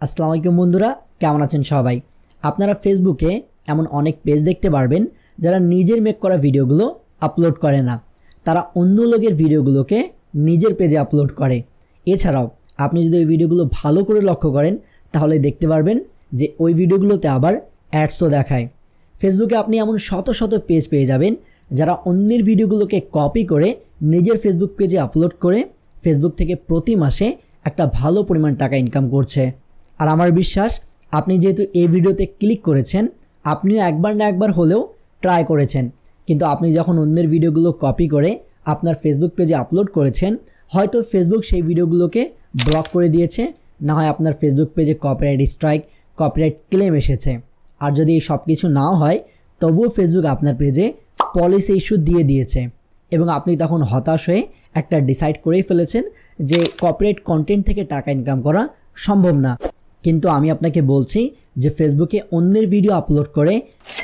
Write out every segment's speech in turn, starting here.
আসসালামু আলাইকুম বন্ধুরা, কেমন আছেন সবাই? আপনারা ফেসবুকে এমন অনেক পেজ দেখতে পারবেন যারা নিজের মেক করা ভিডিওগুলো আপলোড করে না, তারা অন্য লোকের ভিডিওগুলোকে নিজের পেজে আপলোড করে। এছাড়াও আপনি যদি ওই ভিডিওগুলো ভালো করে লক্ষ্য করেন তাহলে দেখতে পারবেন যে ওই ভিডিওগুলোতে আবার অ্যাডসও দেখায়। ফেসবুকে আপনি এমন শত শত পেজ পেয়ে যাবেন যারা অন্যের ভিডিওগুলোকে কপি করে নিজের ফেসবুক পেজে আপলোড করে ফেসবুক থেকে প্রতি মাসে একটা ভালো পরিমাণ টাকা ইনকাম করছে। আর আমার বিশ্বাস আপনি যেহেতু এই ভিডিওতে ক্লিক করেছেন, আপনিও একবার না একবার হলেও ট্রাই করেছেন। কিন্তু আপনি যখন অন্যের ভিডিওগুলো কপি করে আপনার ফেসবুক পেজে আপলোড করেছেন, হয়তো ফেসবুক সেই ভিডিওগুলোকে ব্লক করে দিয়েছে, না হয় আপনার ফেসবুক পেজে কপিরাইট স্ট্রাইক, কপিরাইট ক্লেম এসেছে। আর যদি এই সব কিছু নাও হয় তবুও ফেসবুক আপনার পেজে পলিসি ইস্যু দিয়ে দিয়েছে এবং আপনি তখন হতাশ হয়ে একটা ডিসাইড করেই ফেলেছেন যে কপিরাইট কন্টেন্ট থেকে টাকা ইনকাম করা সম্ভব না। কিন্তু আমি আপনাকে বলছি যে ফেসবুকে অন্যের ভিডিও আপলোড করে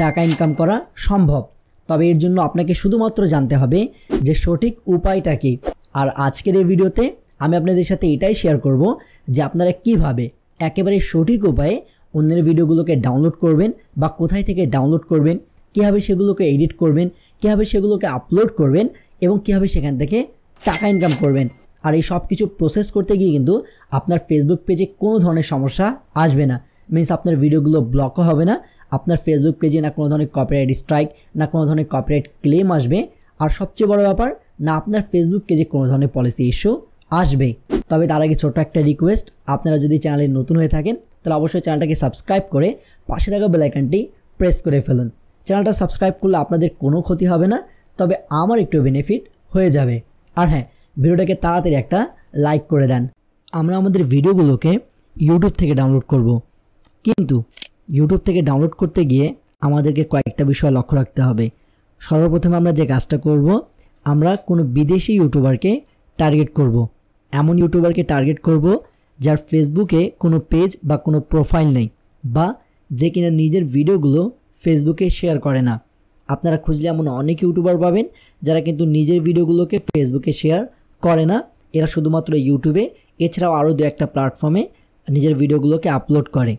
টাকা ইনকাম করা সম্ভব, তবে এর জন্য আপনাকে শুধুমাত্র জানতে হবে যে সঠিক উপায়টা কী। আর আজকের এই ভিডিওতে আমি আপনাদের সাথে এটাই শেয়ার করব যে আপনারা কিভাবে একেবারে সঠিক উপায়ে অন্যের ভিডিওগুলোকে ডাউনলোড করবেন বা কোথায় থেকে ডাউনলোড করবেন, কীভাবে সেগুলোকে এডিট করবেন, কীভাবে সেগুলোকে আপলোড করবেন এবং কীভাবে সেখান থেকে টাকা ইনকাম করবেন। আর এই সব কিছু প্রসেস করতে গিয়ে কিন্তু আপনার ফেসবুক পেজে কোনো ধরনের সমস্যা আসবে না। মিনস আপনার ভিডিওগুলো ব্লকও হবে না, আপনার ফেসবুক পেজে না কোনো ধরনের কপিরাইট স্ট্রাইক, না কোনো ধরনের কপিরাইট ক্লেম আসবে, আর সবচেয়ে বড় ব্যাপার না আপনার ফেসবুক পেজে কোনো ধরনের পলিসি ইস্যু আসবে। তবে তার আগে ছোট্ট একটা রিকোয়েস্ট, আপনারা যদি চ্যানেলে নতুন হয়ে থাকেন তাহলে অবশ্যই চ্যানেলটাকে সাবস্ক্রাইব করে পাশে থাকা বেল আইকনটি প্রেস করে ফেলুন। চ্যানেলটা সাবস্ক্রাইব করলে আপনাদের কোনো ক্ষতি হবে না, তবে আমার একটু বেনিফিট হয়ে যাবে। আর হ্যাঁ, ভিডিওটাকে তাড়াতাড়ি একটা লাইক করে দেন। আমরা আমাদের ভিডিওগুলোকে ইউটিউব থেকে ডাউনলোড করব, কিন্তু ইউটিউব থেকে ডাউনলোড করতে গিয়ে আমাদেরকে কয়েকটা বিষয় লক্ষ্য রাখতে হবে। সর্বপ্রথমে আমরা যে কাজটা করব, আমরা কোনো বিদেশি ইউটিউবারকে টার্গেট করব। এমন ইউটিউবারকে টার্গেট করব যার ফেসবুকে কোনো পেজ বা কোনো প্রোফাইল নেই, বা যে কিনা নিজের ভিডিওগুলো ফেসবুকে শেয়ার করে না। আপনারা খুঁজলে এমন অনেক ইউটিউবার পাবেন যারা কিন্তু নিজের ভিডিওগুলোকে ফেসবুকে শেয়ার করে না, এরা শুধুমাত্র ইউটিউবে, এছাড়াও আরও দু একটা প্ল্যাটফর্মে নিজের ভিডিওগুলোকে আপলোড করে।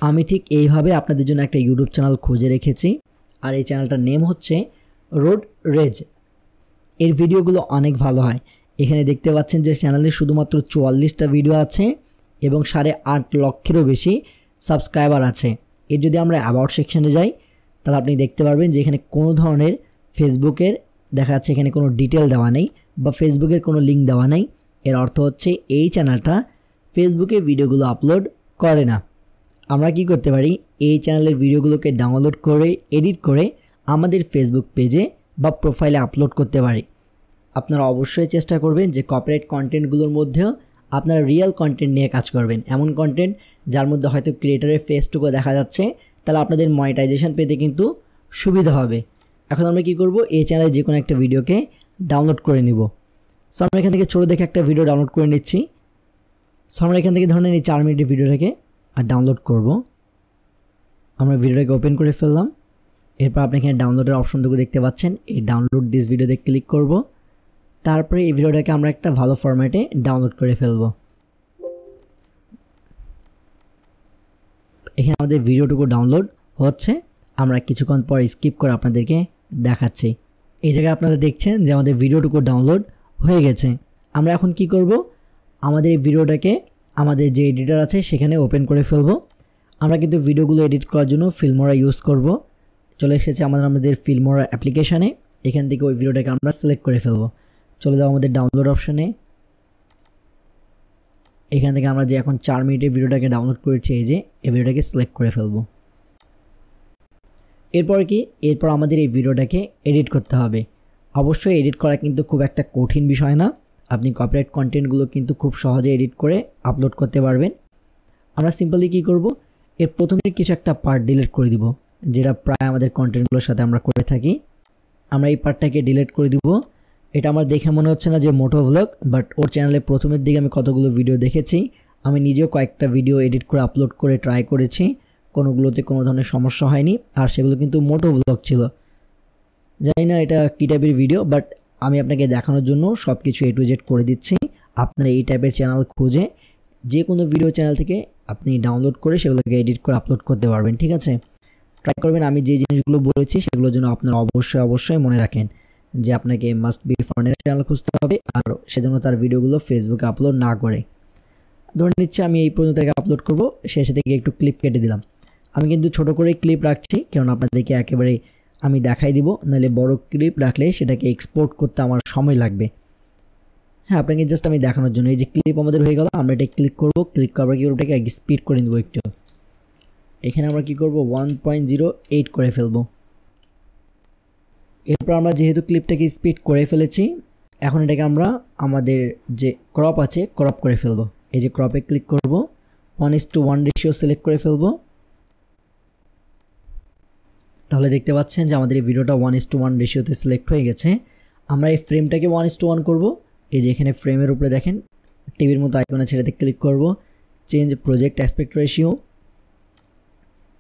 আমি ঠিক এইভাবে আপনাদের জন্য একটা ইউটিউব চ্যানেল খুঁজে রেখেছি, আর এই চ্যানেলটার নেম হচ্ছে রোড রেজ। এর ভিডিওগুলো অনেক ভালো হয়। এখানে দেখতে পাচ্ছেন যে চ্যানেলে শুধুমাত্র 44টা ভিডিও আছে এবং 8.5 লক্ষেরও বেশি সাবস্ক্রাইবার আছে। এর যদি আমরা অ্যাবাউট সেকশনে যাই তাহলে আপনি দেখতে পারবেন যে এখানে কোনো ধরনের ফেসবুকের দেখা যাচ্ছে এখানে কোনো ডিটেল দেওয়া নেই বা ফেসবুকের কোনো লিঙ্ক দেওয়া নেই। এর অর্থ হচ্ছে এই চ্যানেলটা ফেসবুকে ভিডিওগুলো আপলোড করে না। আমরা কি করতে পারি, এই চ্যানেলের ভিডিওগুলোকে ডাউনলোড করে এডিট করে আমাদের ফেসবুক পেজে বা প্রোফাইলে আপলোড করতে পারি। আপনারা অবশ্যই চেষ্টা করবেন যে কপিরাইট কন্টেন্টগুলোর মধ্যেও আপনারা রিয়েল কন্টেন্ট নিয়ে কাজ করবেন, এমন কন্টেন্ট যার মধ্যে হয়তো ক্রিয়েটরের ফেসটুকু দেখা যাচ্ছে, তাহলে আপনাদের মনিটাইজেশন পেতে কিন্তু সুবিধা হবে। এখন আমরা কি করব, এই চ্যানেলে যে কোনো একটা ভিডিওকে ডাউনলোড করে নিব। সো আমরা এখান থেকে ছোটো দেখে একটা ভিডিও ডাউনলোড করে নিচ্ছি। সো আমরা এখান থেকে ধরে নিই 4 মিনিটের ভিডিওটাকে আর ডাউনলোড করব। আমরা ভিডিওটাকে ওপেন করে ফেললাম। এরপর আপনি এখানে ডাউনলোডের অপশনটুকু দেখতে পাচ্ছেন, এই ডাউনলোড দিস ভিডিওতে ক্লিক করব। তারপরে এই ভিডিওটাকে আমরা একটা ভালো ফরম্যাটে ডাউনলোড করে ফেলব। এখানে আমাদের ভিডিওটুকু ডাউনলোড হচ্ছে, আমরা কিছুক্ষণ পর স্কিপ করে আপনাদেরকে দেখাচ্ছি। এই জায়গায় আপনারা দেখছেন যে আমাদের ভিডিওটুকু ডাউনলোড হয়ে গেছে। আমরা এখন কি করব, আমাদের এই ভিডিওটাকে আমাদের যে এডিটর আছে সেখানে ওপেন করে ফেলব। আমরা কিন্তু ভিডিওগুলো এডিট করার জন্য ফিল্মোরা ইউজ করব। চলে এসেছে আমাদের ফিল্মোরা অ্যাপ্লিকেশানে। এখান থেকে ওই ভিডিওটাকে আমরা সিলেক্ট করে ফেলব। চলে যাও আমাদের ডাউনলোড অপশানে। এখান থেকে আমরা যে এখন 4 মিনিটের ভিডিওটাকে ডাউনলোড করেছি, এই যে এই ভিডিওটাকে সিলেক্ট করে ফেলব। এরপর আমাদের এই ভিডিওটাকে এডিট করতে হবে। অবশ্যই এডিট করা কিন্তু খুব একটা কঠিন বিষয় না, আপনি কপিরাইট কন্টেন্টগুলো কিন্তু খুব সহজে এডিট করে আপলোড করতে পারবেন। আমরা সিম্পলি কি করব, এর প্রথমে কিছু একটা পার্ট ডিলিট করে দিব, যেটা প্রায় আমাদের কন্টেন্টগুলোর সাথে আমরা করে থাকি। আমরা এই পার্টটাকে ডিলিট করে দিব। এটা আমার দেখে মনে হচ্ছে না যে মোটো ভ্লগ, বাট ওর চ্যানেলে প্রথমের দিকে আমি কতগুলো ভিডিও দেখেছি। আমি নিজেও কয়েকটা ভিডিও এডিট করে আপলোড করে ট্রাই করেছি, কোনোগুলোতে কোনো ধরনের সমস্যা হয়নি, আর সেগুলো কিন্তু মোটো ভ্লগ ছিল। জানি না এটা কী টাইপের ভিডিও, বাট আমি আপনাকে দেখানোর জন্য সব কিছু A to Z করে দিচ্ছি। আপনারা এই টাইপের চ্যানেল খুঁজে যে কোনো ভিডিও চ্যানেল থেকে আপনি ডাউনলোড করে সেগুলোকে এডিট করে আপলোড করতে পারবেন। ঠিক আছে, ট্রাই করবেন আমি যে জিনিসগুলো বলেছি সেগুলোর জন্য আপনারা অবশ্যই মনে রাখেন যে আপনাকে মাস্ট বি ফরেনার চ্যানেল খুঁজতে হবে, আর সেজন্য তার ভিডিওগুলো ফেসবুকে আপলোড না করে। ধরে নিচ্ছে আমি এই পর্যন্ত থেকে আপলোড করব, শেষে থেকে একটু ক্লিপ কেটে দিলাম। আমি কিন্তু ছোট করে ক্লিপ রাখছি, কারণ আপনাদেরকে একেবারে আমি দেখাই দিব, নাহলে বড় ক্লিপ রাখলে সেটাকে এক্সপোর্ট করতে আমার সময় লাগবে। হ্যাঁ, আপনাকে জাস্ট আমি দেখানোর জন্য। এই যে ক্লিপ আমাদের হয়ে গেল, আমরা এটা ক্লিক করব, ক্লিক করার কি ওটাকে স্পিড করে নেব একটু। এখানে আমরা কি করব 1.08 করে ফেলবো। এরপর আমরা যেহেতু ক্লিপটাকে স্পিড করে ফেলেছি, এখন এটাকে আমরা আমাদের যে ক্রপ আছে ক্রপ করে ফেলবো। এই যে ক্রপে ক্লিক করব, 1:1 রেশিও সিলেক্ট করে ফেলবো। তাহলে দেখতে পাচ্ছেন যে আমাদের এই ভিডিওটা 1:1 রেশিওতে সিলেক্ট হয়ে গেছে। আমরা এই ফ্রেমটাকে 1:1 করব। এই যে এখানে ফ্রেমের উপরে দেখেন টিভির মতো আইকন আছে, এটাতে ক্লিক করব, চেঞ্জ প্রজেক্ট অ্যাসপেক্ট রেশিও,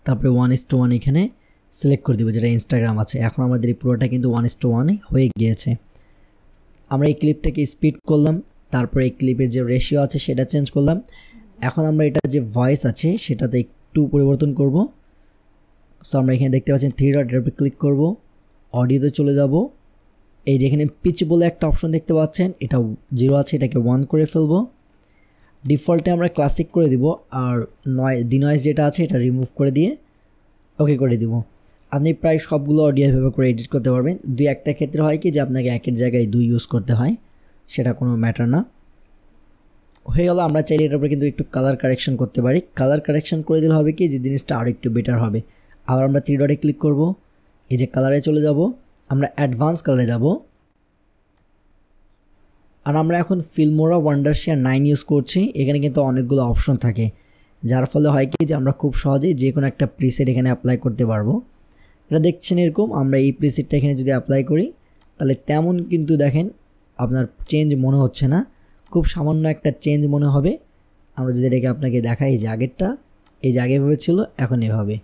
তারপরে 1:1 এখানে সিলেক্ট করে দেবো, যেটা ইনস্টাগ্রাম আছে। এখন আমাদের এই পুরোটা কিন্তু 1:1 হয়ে গিয়েছে। আমরা এই ক্লিপটাকে স্পিড করলাম, তারপরে এই ক্লিপের যে রেশিও আছে সেটা চেঞ্জ করলাম। এখন আমরা এটা যে ভয়েস আছে সেটাতে একটু পরিবর্তন করব। সো আমরা এখানে দেখতে পাচ্ছেন 3 ডট, এর উপরে ক্লিক করব, অডিওতে চলে যাব। এই যেখানে পিচ বলে একটা অপশন দেখতে পাচ্ছেন, এটা 0 আছে, এটাকে 1 করে ফেলবো। ডিফল্টে আমরা ক্লাসিক করে দিব, আর ডিনয়েজ যেটা আছে এটা রিমুভ করে দিয়ে ওকে করে দিব। আপনি প্রায় সবগুলো অডিও এভাবে করে এডিট করতে পারবেন। দুই একটা ক্ষেত্রে হয় কি যে আপনাকে একের জায়গায় 2 ইউজ করতে হয়, সেটা কোনো ম্যাটার না। হয়ে গেল। আমরা চাইলে এটার উপরে কিন্তু একটু কালার কারেকশন করতে পারি। কালার কারেকশন করে দিলে হবে কি যে জিনিসটা আরও একটু বেটার হবে। আবার আমরা 3 ডটে ক্লিক করব, এই যে কালারে চলে যাব, আমরা অ্যাডভান্স কালারে যাব। আর আমরা এখন ফিল্মোরা ওয়ান্ডারশেয়ার 9 ইউজ করছি। এখানে কিন্তু অনেকগুলো অপশন থাকে, যার ফলে হয় কি যে আমরা খুব সহজেই যে কোনো একটা প্রিসেট এখানে অ্যাপ্লাই করতে পারবো। এটা দেখছেন এরকম, আমরা এই প্রিসেটটা এখানে যদি অ্যাপ্লাই করি তাহলে তেমন কিন্তু দেখেন আপনার চেঞ্জ মনে হচ্ছে না, খুব সামান্য একটা চেঞ্জ মনে হবে। আমরা যদি এটাকে আপনাকে দেখাই, এই যে আগেরটা, এই যে আগে এভাবে ছিল, এখন এভাবে,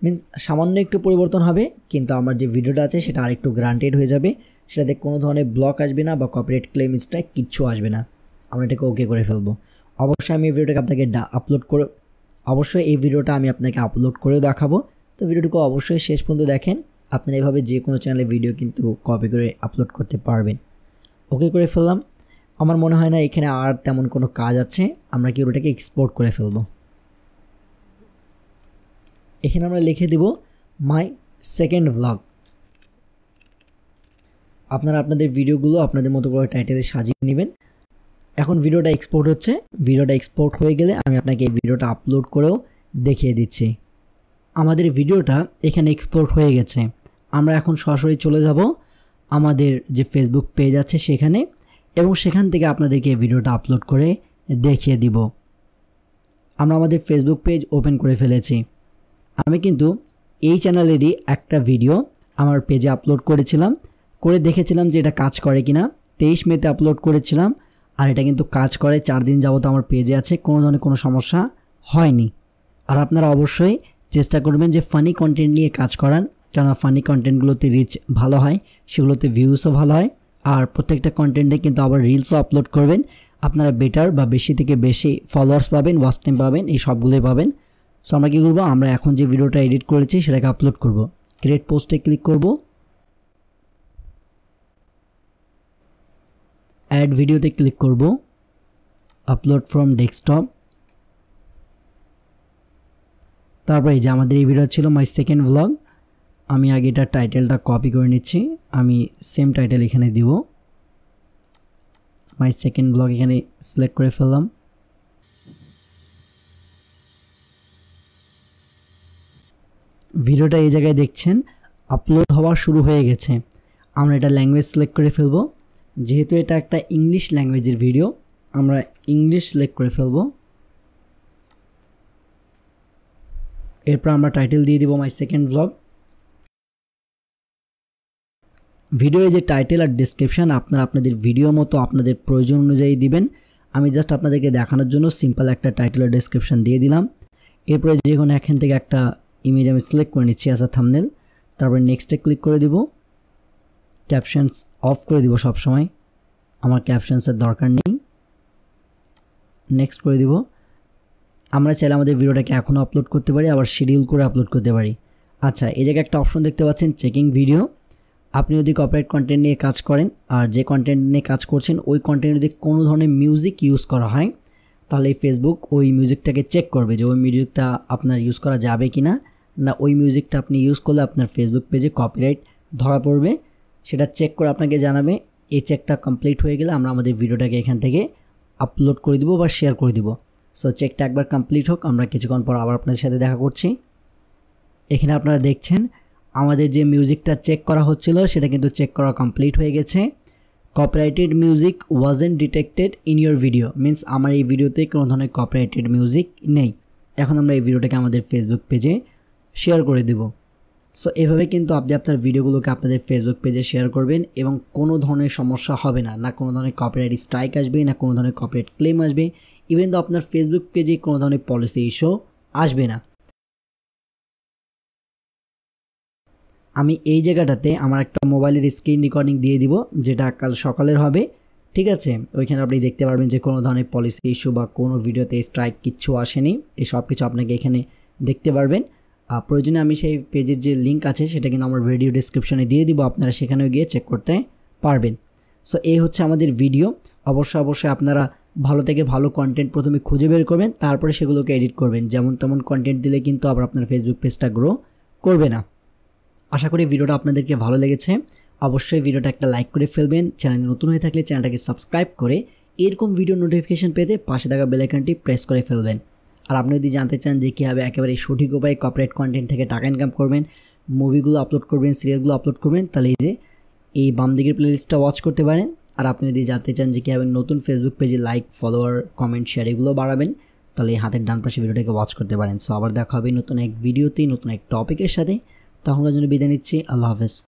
মিনস সামান্য একটু পরিবর্তন হবে, কিন্তু আমার যে ভিডিওটা আছে সেটা আরেকটু গ্রান্টেড হয়ে যাবে, সেটাতে কোনো ধরনের ব্লক আসবে না বা কপিরাইট ক্লেম স্ট্রাইক কিচ্ছু আসবে না। আমরা এটাকে ওকে করে ফেলবো। অবশ্যই আমি এই ভিডিওটাকে আপনাকে এই ভিডিওটা আমি আপনাকে আপলোড করেও দেখাবো। তো ভিডিওটুকু অবশ্যই শেষ পর্যন্ত দেখেন। আপনারা এভাবে যে কোনো চ্যানেলে ভিডিও কিন্তু কপি করে আপলোড করতে পারবেন। ওকে করে ফেললাম। আমার মনে হয় না এখানে আর তেমন কোনো কাজ আছে, আমরা কি ওটাকে এক্সপোর্ট করে ফেলবো। এখানে আমরা লিখে দিব মাই সেকেন্ড ভ্লগ। আপনারা আপনাদের ভিডিওগুলো আপনাদের মতো করে টাইটেলে সাজিয়ে নেবেন। এখন ভিডিওটা এক্সপোর্ট হচ্ছে। ভিডিওটা এক্সপোর্ট হয়ে গেলে আমি আপনাকে এই ভিডিওটা আপলোড করেও দেখিয়ে দিচ্ছি। আমাদের ভিডিওটা এখানে এক্সপোর্ট হয়ে গেছে। আমরা এখন সরাসরি চলে যাব আমাদের যে ফেসবুক পেজ আছে সেখানে, এবং সেখান থেকে আপনাদেরকে ভিডিওটা আপলোড করে দেখিয়ে দিব। আমরা আমাদের ফেসবুক পেজ ওপেন করে ফেলেছি। আমি কিন্তু এই চ্যানেলেরই একটা ভিডিও আমার পেজে আপলোড করেছিলাম, করে দেখেছিলাম যে এটা কাজ করে কিনা। 23 মেতে আপলোড করেছিলাম, আর এটা কিন্তু কাজ করে। 4 দিন যাবত আমার পেজে আছে, কোনো ধরনের কোনো সমস্যা হয়নি। আর আপনারা অবশ্যই চেষ্টা করবেন যে ফানি কন্টেন্ট নিয়ে কাজ করান, কেননা ফানি কন্টেন্টগুলোতে রিচ ভালো হয়, সেগুলোতে ভিউসও ভালো হয়। আর প্রত্যেকটা কন্টেন্টে কিন্তু আবার রিলসও আপলোড করবেন, আপনারা বেটার বা বেশি থেকে বেশি ফলোয়ার্স পাবেন, ওয়াচ টাইম পাবেন, এই সবগুলোই পাবেন। সো আমরা কী করবো, আমরা এখন যে ভিডিওটা এডিট করেছি সেটাকে আপলোড করব। ক্রিয়েট পোস্টে ক্লিক করব, অ্যাড ভিডিওতে ক্লিক করব, আপলোড ফ্রম ডেস্কটপ। তারপরে এই যে আমাদের এই ভিডিও ছিল মাই সেকেন্ড ভ্লগ। আমি আগে এটার টাইটেলটা কপি করে নিচ্ছি, আমি সেম টাইটেল এখানে দিব। মাই সেকেন্ড ভ্লগ এখানে সিলেক্ট করে ফেললাম। ভিডিওটা এই জায়গায় দেখছেন আপলোড হওয়া শুরু হয়ে গেছে। আমরা এটা ল্যাঙ্গুয়েজ সিলেক্ট করে ফেলব। যেহেতু এটা একটা ইংলিশ ল্যাঙ্গুয়েজের ভিডিও, আমরা ইংলিশ সিলেক্ট করে ফেলব। এরপর আমরা টাইটেল দিয়ে দিব মাই সেকেন্ড ভ্লগ। ভিডিওর যে টাইটেল আর ডেসক্রিপশান আপনারা আপনাদের ভিডিও মতো আপনাদের প্রয়োজন অনুযায়ী দিবেন। আমি জাস্ট আপনাদেরকে দেখানোর জন্য সিম্পল একটা টাইটেল আর ডেসক্রিপশান দিয়ে দিলাম। এরপরে যে কোনো এখান থেকে একটা ইমেজ আমি সিলেক্ট করে নিচ্ছি অ্যাজ আ থাম্বনেল। তারপরে নেক্সটে ক্লিক করে দিব। ক্যাপশনস অফ করে দিব সব সময়, আমার ক্যাপশনসের দরকার নেই। নেক্সট করে দিব। আমরা চাইলে আমাদের ভিডিওটাকে এখনও আপলোড করতে পারি, আবার শিডিউল করে আপলোড করতে পারি। আচ্ছা, এই জায়গায় একটা অপশন দেখতে পাচ্ছেন চেকিং ভিডিও। আপনি যদি কপিরাইট কন্টেন্ট নিয়ে কাজ করেন আর যে কন্টেন্ট নিয়ে কাজ করছেন ওই কন্টেন্ট যদি কোনো ধরনের মিউজিক ইউজ করা হয় তাহলে ফেসবুক ওই মিউজিকটাকে চেক করবে যে ওই মিউজিকটা আপনার ইউজ করা যাবে কি না, না ওই মিউজিকটা আপনি ইউজ করলে আপনার ফেসবুক পেজে কপিরাইট ধরা পড়বে, সেটা চেক করে আপনাকে জানাবে। এই চেকটা কমপ্লিট হয়ে গেলে আমরা আমাদের ভিডিওটাকে এখান থেকে আপলোড করে দিব বা শেয়ার করে দিব। সো চেকটা একবার কমপ্লিট হোক, আমরা কিছুক্ষণ পর আবার আপনাদের সাথে দেখা করছি। এখানে আপনারা দেখছেন আমাদের যে মিউজিকটা চেক করা হচ্ছিল সেটা কিন্তু চেক করা কমপ্লিট হয়ে গেছে। Copyrighted music wasn't detected in your video, means আমার এই ভিডিওতে কোনো ধরনের কপিরাইটেড মিউজিক নেই। এখন আমরা এই ভিডিওটাকে আমাদের ফেসবুক পেজে শেয়ার করে দেব। সো এভাবে কিন্তু আপনি আপনার ভিডিওগুলোকে আপনাদের ফেসবুক পেজে শেয়ার করবেন এবং কোনো ধরনের সমস্যা হবে না, না কোনো ধরনের কপিরাইট স্ট্রাইক আসবে, না কোনো ধরনের কপিরাইট ক্লেম আসবে, ইভেন তো আপনার ফেসবুক পেজে কোনো ধরনের পলিসি ইস্যু আসবে না। আমি এই জায়গাটাতে আমার একটা মোবাইলের স্ক্রিন রেকর্ডিং দিয়ে দিব যেটা কাল সকালের হবে, ঠিক আছে। ওইখানে আপনি দেখতে পারবেন যে কোনো ধরনের পলিসি ইস্যু বা কোনো ভিডিওতে স্ট্রাইক কিচ্ছু আসেনি, এই সব কিছু আপনাকে এখানে দেখতে পারবেন। প্রয়োজনে আমি সেই পেজের যে লিঙ্ক আছে সেটা কিন্তু আমার ভিডিও ডিসক্রিপশনে দিয়ে দিব, আপনারা সেখানেও গিয়ে চেক করতে পারবেন। সো এই হচ্ছে আমাদের ভিডিও। অবশ্যই আপনারা ভালো থেকে ভালো কন্টেন্ট প্রথমে খুঁজে বের করবেন, তারপরে সেগুলোকে এডিট করবেন। যেমন তেমন কন্টেন্ট দিলে কিন্তু আবার আপনার ফেসবুক পেজটা গ্রো করবে না। আশা করি ভিডিওটা আপনাদেরকে ভালো লেগেছে। অবশ্যই ভিডিওটা একটা লাইক করে ফেলবেন, চ্যানেলে নতুন হয়ে থাকলে চ্যানেলটাকে সাবস্ক্রাইব করে এরকম ভিডিও নোটিফিকেশন পেতে পাশে থাকা বেল আইকনটি প্রেস করে ফেলবেন। আর আপনি যদি জানতে চান যে কীভাবে একেবারে সঠিক উপায়ে কপিরাইট কন্টেন্ট থেকে টাকা ইনকাম করবেন, মুভিগুলো আপলোড করবেন, সিরিয়ালগুলো আপলোড করবেন, তাহলে এই বাম দিকের প্লেলিস্টটা ওয়াচ করতে পারেন। আর আপনি যদি জানতে চান যে কীভাবে নতুন ফেসবুক পেজে লাইক, ফলোয়ার, কমেন্ট, শেয়ার এগুলো বাড়াবেন, তাহলে এই হাতের ডান পাশে ভিডিওটাকে ওয়াচ করতে পারেন। সো আবার দেখা হবে নতুন এক ভিডিওতে নতুন এক টপিকের সাথে। তখনকার জন্য বিদায় নিচ্ছি। আল্লাহ হাফেজ।